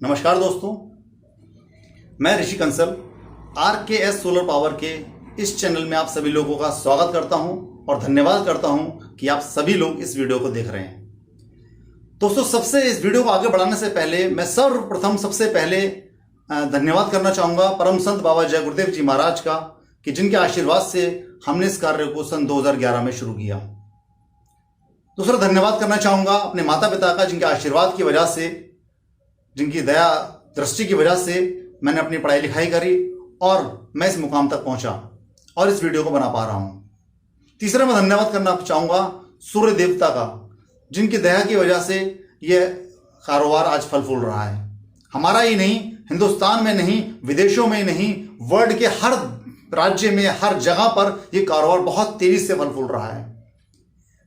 नमस्कार दोस्तों, मैं ऋषि कंसल RKS सोलर पावर के इस चैनल में आप सभी लोगों का स्वागत करता हूं और धन्यवाद करता हूं कि आप सभी लोग इस वीडियो को देख रहे हैं। दोस्तों, सबसे इस वीडियो को आगे बढ़ाने से पहले मैं सर्वप्रथम सबसे पहले धन्यवाद करना चाहूंगा परम संत बाबा जय गुरुदेव जी महाराज का, कि जिनके आशीर्वाद से हमने इस कार्य को सन 2011 में शुरू किया। दूसरा धन्यवाद करना चाहूंगा अपने माता पिता का, जिनके आशीर्वाद की वजह से, जिनकी दया दृष्टि की वजह से मैंने अपनी पढ़ाई लिखाई करी और मैं इस मुकाम तक पहुंचा और इस वीडियो को बना पा रहा हूं। तीसरा मैं धन्यवाद करना चाहूंगा सूर्य देवता का, जिनकी दया की वजह से यह कारोबार आज फल फूल रहा है। हमारा ही नहीं, हिंदुस्तान में नहीं, विदेशों में नहीं, वर्ल्ड के हर राज्य में, हर जगह पर यह कारोबार बहुत तेजी से फल फूल रहा है।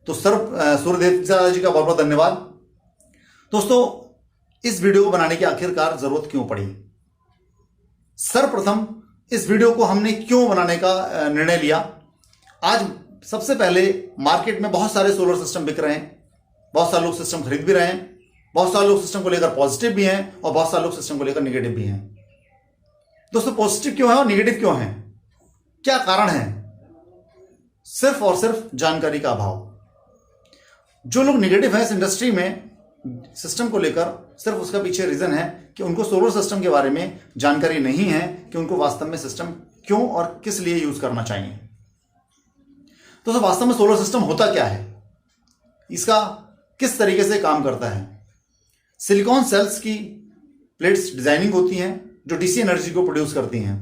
तो सूर्य देवता जी का बहुत बहुत धन्यवाद। दोस्तों, इस वीडियो को बनाने की आखिरकार जरूरत क्यों पड़ी? सर्वप्रथम इस वीडियो को हमने क्यों बनाने का निर्णय लिया? आज सबसे पहले मार्केट में बहुत सारे सोलर सिस्टम बिक रहे हैं, बहुत सारे लोग सिस्टम खरीद भी रहे हैं, बहुत सारे लोग सिस्टम को लेकर पॉजिटिव भी हैं और बहुत सारे लोग सिस्टम को लेकर निगेटिव भी हैं। दोस्तों, पॉजिटिव क्यों है और निगेटिव क्यों है? क्या कारण है? सिर्फ और सिर्फ जानकारी का अभाव। जो लोग निगेटिव हैं इस इंडस्ट्री में सिस्टम को लेकर, सिर्फ उसका पीछे रीजन है कि उनको सोलर सिस्टम के बारे में जानकारी नहीं है कि उनको वास्तव में सिस्टम क्यों और किस लिए यूज करना चाहिए। तो वास्तव में सोलर सिस्टम होता क्या है, इसका किस तरीके से काम करता है? सिलिकॉन सेल्स की प्लेट्स डिजाइनिंग होती हैं जो डीसी एनर्जी को प्रोड्यूस करती हैं।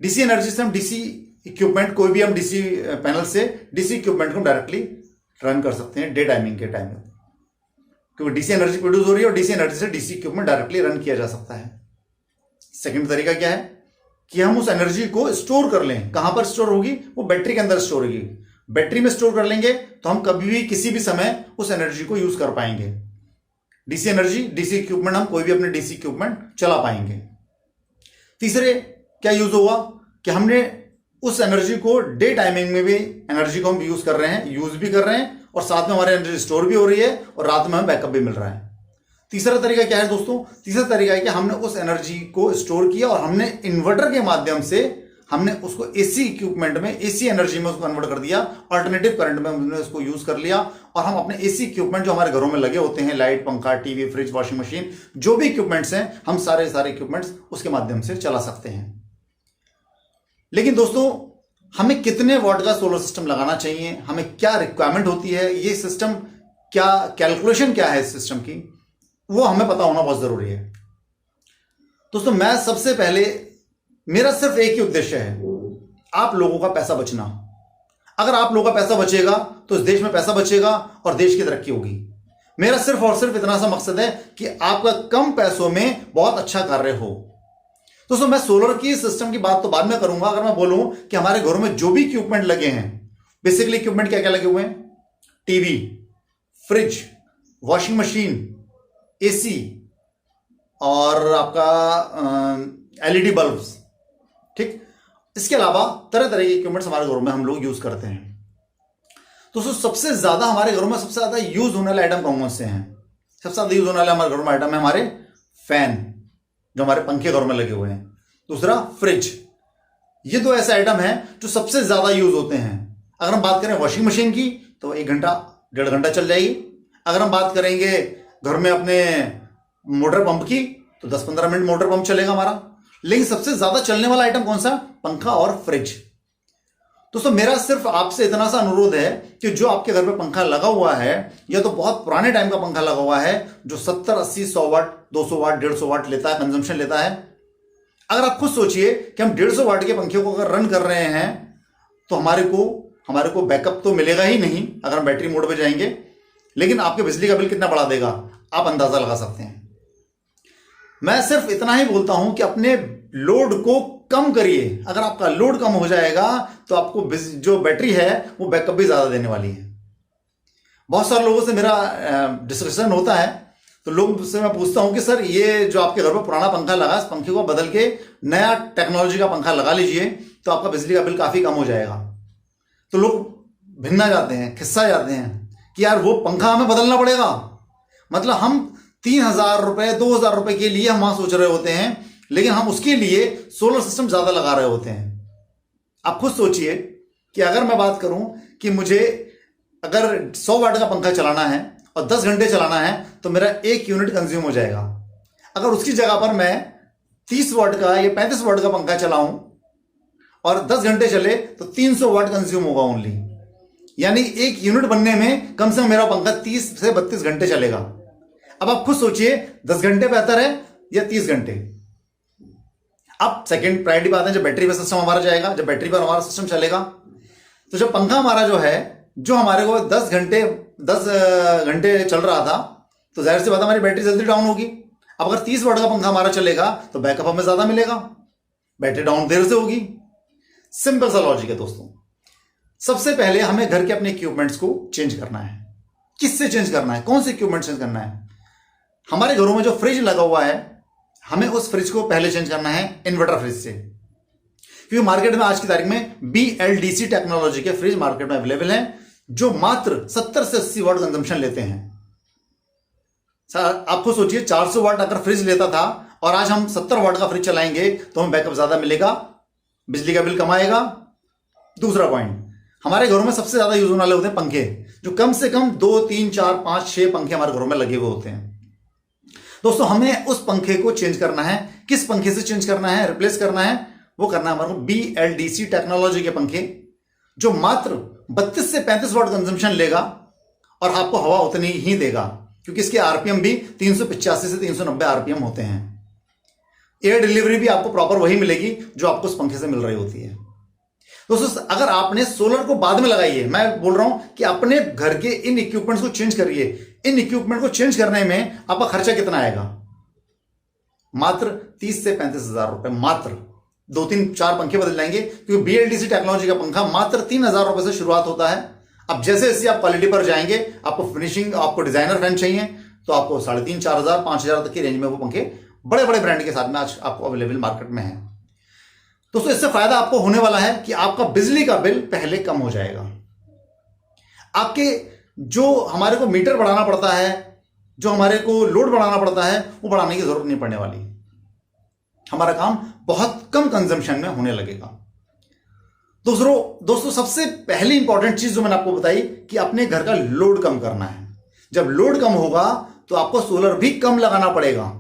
डीसी एनर्जी से हम डीसी इक्विपमेंट, कोई भी हम डीसी पैनल से डीसी इक्विपमेंट को डायरेक्टली रन कर सकते हैं डे टाइमिंग के टाइम में, क्योंकि डीसी एनर्जी प्रोड्यूस हो रही है और डीसी एनर्जी से डीसी इक्विपमेंट डायरेक्टली रन किया जा सकता है। सेकंड तरीका क्या है कि हम उस एनर्जी को स्टोर कर लें। कहां पर स्टोर होगी? वो बैटरी के अंदर स्टोर होगी। बैटरी में स्टोर कर लेंगे तो हम कभी भी किसी भी समय उस एनर्जी को यूज कर पाएंगे। डीसी एनर्जी, डीसी इक्विपमेंट, हम कोई भी अपने डीसी इक्विपमेंट चला पाएंगे। तीसरे क्या यूज होगा कि हमने उस एनर्जी को डे टाइमिंग में भी एनर्जी को हम यूज कर रहे हैं, यूज भी कर रहे हैं और साथ में हमारी एनर्जी स्टोर भी हो रही है और रात में हमें बैकअप भी मिल रहा है। तीसरा तरीका क्या है दोस्तों? तीसरा तरीका है कि हमने उस एनर्जी को स्टोर किया और हमने इन्वर्टर के माध्यम से हमने उसको एसी इक्विपमेंट में, एसी एनर्जी में उसको कन्वर्ट कर दिया, अल्टरनेटिव करंट में हमने उसको यूज कर लिया और हम अपने एसी इक्विपमेंट जो हमारे घरों में लगे होते हैं, लाइट, पंखा, टीवी, फ्रिज, वॉशिंग मशीन, जो भी इक्विपमेंट्स हैं, हम सारे इक्विपमेंट्स उसके माध्यम से चला सकते हैं। लेकिन दोस्तों, हमें कितने वॉट का सोलर सिस्टम लगाना चाहिए, हमें क्या रिक्वायरमेंट होती है, ये सिस्टम क्या, कैलकुलेशन क्या है इस सिस्टम की, वो हमें पता होना बहुत जरूरी है। दोस्तों, मैं सबसे पहले, मेरा सिर्फ एक ही उद्देश्य है, आप लोगों का पैसा बचना। अगर आप लोगों का पैसा बचेगा तो इस देश में पैसा बचेगा और देश की तरक्की होगी। मेरा सिर्फ और सिर्फ इतना सा मकसद है कि आपका कम पैसों में बहुत अच्छा कार्य हो। दोस्तों, मैं सोलर की सिस्टम की बात तो बाद में करूंगा। अगर मैं बोलूं कि हमारे घरों में जो भी इक्विपमेंट लगे हैं, बेसिकली इक्विपमेंट क्या क्या लगे हुए हैं? TV, fridge, washing machine, AC और आपका एलईडी बल्ब्स, ठीक। इसके अलावा तरह तरह के इक्विपमेंट्स हमारे घरों में हम लोग यूज करते हैं। दोस्तों, सबसे ज्यादा हमारे घरों में सबसे ज्यादा यूज होने वाले आइटम कौन से हैं? सबसे ज्यादा यूज होने वाले हमारे घरों में आइटम है हमारे फैन, जो हमारे पंखे घर में लगे हुए हैं। दूसरा, फ्रिज। ये दो ऐसे आइटम हैं जो सबसे ज्यादा यूज होते हैं। अगर हम बात करें वॉशिंग मशीन की तो 1 घंटा 1.5 घंटा चल जाएगी। अगर हम बात करेंगे घर में अपने मोटर पंप की तो 10-15 मिनट मोटर पंप चलेगा हमारा। लेकिन सबसे ज्यादा चलने वाला आइटम कौन सा? पंखा और फ्रिज। दोस्तों, मेरा सिर्फ आपसे इतना सा अनुरोध है कि जो आपके घर पे पंखा लगा हुआ है, या तो बहुत पुराने टाइम का पंखा लगा हुआ है जो 70, 80, 100 वाट, 200 वाट, 150 वाट लेता है, कंजम्पशन लेता है। अगर आप खुद सोचिए कि हम 150 वाट के पंखे को अगर रन कर रहे हैं तो हमारे को बैकअप तो मिलेगा ही नहीं अगर हम बैटरी मोड पे जाएंगे, लेकिन आपके बिजली का बिल कितना बढ़ा देगा आप अंदाजा लगा सकते हैं। मैं सिर्फ इतना ही बोलता हूं कि अपने लोड को कम करिए। अगर आपका लोड कम हो जाएगा तो आपको जो बैटरी है वो बैकअप भी ज्यादा देने वाली है। बहुत सारे लोगों से मेरा डिस्कशन होता है तो लोग से मैं पूछता हूं कि सर, ये जो आपके घर में पुराना पंखा लगा, इस पंखे को बदल के नया टेक्नोलॉजी का पंखा लगा लीजिए तो आपका बिजली का बिल काफी कम हो जाएगा। तो लोग भिन्ना जाते हैं, खिस्सा जाते हैं कि यार वो पंखा हमें बदलना पड़ेगा। मतलब हम 3,000 रुपए 2,000 रुपए के लिए हम वहां सोच रहे होते हैं, लेकिन हम उसके लिए सोलर सिस्टम ज्यादा लगा रहे होते हैं। आप खुद सोचिए कि अगर मैं बात करूं कि मुझे अगर 100 वाट का पंखा चलाना है और 10 घंटे चलाना है तो मेरा 1 यूनिट कंज्यूम हो जाएगा। अगर उसकी जगह पर मैं 30 वाट का या 35 वाट का पंखा चलाऊं और 10 घंटे चले तो 300 वाट कंज्यूम होगा ओनली, यानी 1 यूनिट बनने में कम से कम मेरा पंखा 30 से 32 घंटे चलेगा। अब आप खुद सोचिए 10 घंटे बेहतर है या 30 घंटे। अब सेकंड प्रायोरिटी बात है, जब बैटरी पर सिस्टम हमारा जाएगा, जब बैटरी पर हमारा सिस्टम चलेगा, तो जब पंखा हमारा जो हमारे को 10 घंटे चल रहा था तो जाहिर सी बात हमारी बैटरी जल्दी डाउन होगी। अब अगर 30 वाट का पंखा हमारा चलेगा तो बैकअप हमें ज्यादा मिलेगा, बैटरी डाउन देर से होगी। सिंपल सा लॉजिक है दोस्तों। सबसे पहले हमें घर के अपने इक्विपमेंट्स को चेंज करना है। किससे चेंज करना है, कौन से इक्विपमेंट चेंज करना है? हमारे घरों में जो फ्रिज लगा हुआ है, हमें उस फ्रिज को पहले चेंज करना है इन्वर्टर फ्रिज से, क्योंकि मार्केट में आज की तारीख में BLDC टेक्नोलॉजी के फ्रिज मार्केट में अवेलेबल हैं जो मात्र 70 से 80 वाट कंजम्पशन लेते हैं। आपको सोचिए 400 वाट अगर फ्रिज लेता था और आज हम 70 वाट का फ्रिज चलाएंगे तो हमें बैकअप ज्यादा मिलेगा, बिजली का बिल कम आएगा। दूसरा पॉइंट, हमारे घरों में सबसे ज्यादा यूज होने वाले होते हैं पंखे, जो कम से कम 2, 3, 4, 5, 6 पंखे हमारे घरों में लगे हुए होते हैं। दोस्तों हमें उस पंखे को चेंज करना है। किस पंखे से चेंज करना है, रिप्लेस करना है? वो करना है हमारे को BLDC टेक्नोलॉजी के पंखे, जो मात्र 32 से 35 वाट कंजम्पशन लेगा और आपको हवा उतनी ही देगा, क्योंकि इसके आरपीएम भी 385 से 390 आरपीएम होते हैं। एयर डिलीवरी भी आपको प्रॉपर वही मिलेगी जो आपको उस पंखे से मिल रही होती है। दोस्तों अगर आपने सोलर को बाद में लगाइए, मैं बोल रहा हूं कि अपने घर के इन इक्विपमेंट्स को चेंज करिए। इन इक्विपमेंट को चेंज करने में आपका खर्चा कितना आएगा? मात्र 30 से 35 हजार रुपए, मात्र 2, 3, 4 पंखे बदल जाएंगे, क्योंकि BLDC टेक्नोलॉजी का पंखा मात्र 3,000 रुपए से शुरुआत होता है। अब जैसे जैसे आप क्वालिटी पर जाएंगे, आपको फिनिशिंग, आपको डिजाइनर फैन चाहिए तो आपको 3,500, 4,000, 5,000 तक की रेंज में वो पंखे बड़े बड़े ब्रांड के साथ में आज आपको अवेलेबल मार्केट में है। दोस्तों इससे फायदा आपको होने वाला है कि आपका बिजली का बिल पहले कम हो जाएगा। आपके जो हमारे को मीटर बढ़ाना पड़ता है, जो हमारे को लोड बढ़ाना पड़ता है, वो बढ़ाने की जरूरत नहीं पड़ने वाली। हमारा काम बहुत कम कंजम्पशन में होने लगेगा। दोस्तों सबसे पहली इंपॉर्टेंट चीज जो मैंने आपको बताई कि अपने घर का लोड कम करना है। जब लोड कम होगा तो आपको सोलर भी कम लगाना पड़ेगा,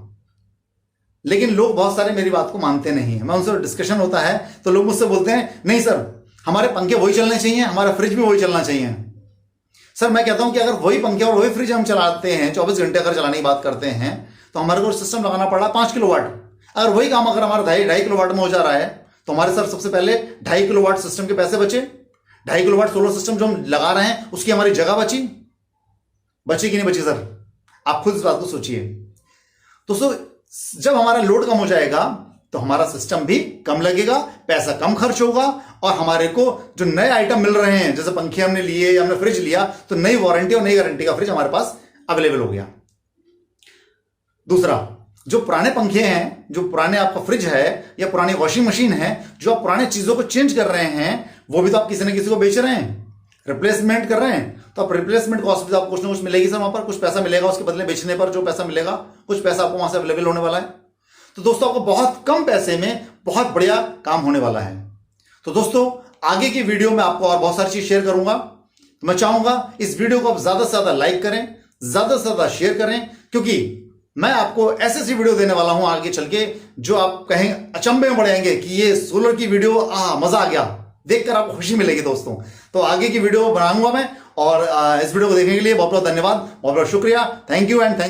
लेकिन लोग बहुत सारे मेरी बात को मानते नहीं है। मैं उनसे डिस्कशन होता है तो लोग मुझसे बोलते हैं नहीं सर, हमारे पंखे वही चलने चाहिए, हमारा फ्रिज भी वही चलना चाहिए। सर मैं कहता हूं कि अगर वही पंखे और वही फ्रिज हम चलाते हैं, 24 घंटे अगर चलाने की बात करते हैं, तो हमारे को सिस्टम लगाना पड़ रहा है 5 किलोवाट। अगर वही काम अगर हमारा 2.5 किलोवाट में हो जा रहा है तो हमारे सर सबसे पहले 2.5 किलोवाट सिस्टम के पैसे बचे। 2.5 किलोवाट सोलर सिस्टम जो हम लगा रहे हैं उसकी हमारी जगह बची कि नहीं बची? सर आप खुद इस बात को सोचिए। दोस्तों जब हमारा लोड कम हो जाएगा तो हमारा सिस्टम भी कम लगेगा, पैसा कम खर्च होगा और हमारे को जो नए आइटम मिल रहे हैं, जैसे पंखे हमने लिए या हमने फ्रिज लिया, तो नई वारंटी और नई गारंटी का फ्रिज हमारे पास अवेलेबल हो गया। दूसरा, जो पुराने पंखे हैं, जो पुराने आपका फ्रिज है या पुरानी वॉशिंग मशीन है, जो आप पुराने चीजों को चेंज कर रहे हैं, वो भी तो आप किसी न किसी को बेच रहे हैं, रिप्लेसमेंट कर रहे हैं, तो आप रिप्लेसमेंट कॉस्ट भी आपको कुछ ना कुछ मिलेगी सर, वहां पर कुछ पैसा मिलेगा, उसके बदले बेचने पर जो पैसा मिलेगा कुछ पैसा आपको वहां से अवेलेबल होने वाला है। तो दोस्तों आपको बहुत कम पैसे में बहुत बढ़िया काम होने वाला है। तो दोस्तों आगे की वीडियो में आपको और बहुत सारी चीज शेयर करूंगा। तो मैं चाहूंगा इस वीडियो को आप ज्यादा से ज्यादा लाइक करें, ज्यादा से ज्यादा शेयर करें, क्योंकि मैं आपको ऐसी वीडियो देने वाला हूं आगे चल के जो आप कहें अचंभे में पड़ जाएंगे कि ये सोलर की वीडियो, मजा आ गया, देखकर आपको खुशी मिलेगी दोस्तों। तो आगे की वीडियो बनाऊंगा मैं, और इस वीडियो को देखने के लिए बहुत बहुत धन्यवाद, बहुत बहुत शुक्रिया। Thank you and thank